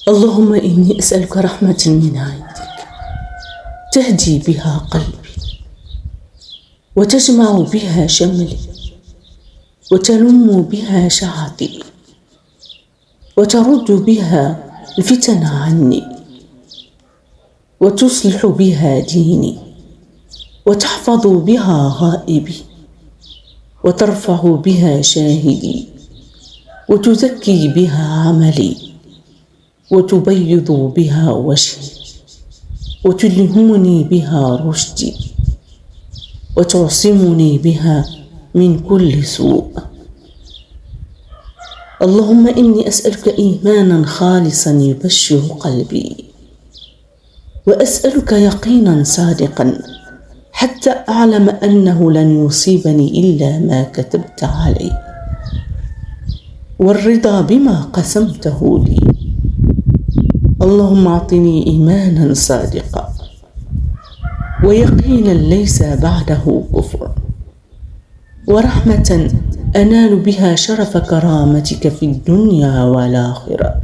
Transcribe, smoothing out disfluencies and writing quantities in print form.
اللهم إني أسألك رحمة من عندك تهدي بها قلبي وتجمع بها شملي وتلم بها شعثي وترد بها الفتن عني وتصلح بها ديني وتحفظ بها غائبي وترفع بها شاهدي وتزكي بها عملي وتبيض بها وجهي وتلهمني بها رشدي وتعصمني بها من كل سوء. اللهم إني أسألك إيمانا خالصا يبشر قلبي، وأسألك يقينا صادقا حتى أعلم أنه لن يصيبني إلا ما كتبت علي، والرضا بما قسمته لي. اللهم أعطني إيمانا صادقا ويقينا ليس بعده كفر، ورحمة أنال بها شرف كرامتك في الدنيا والآخرة.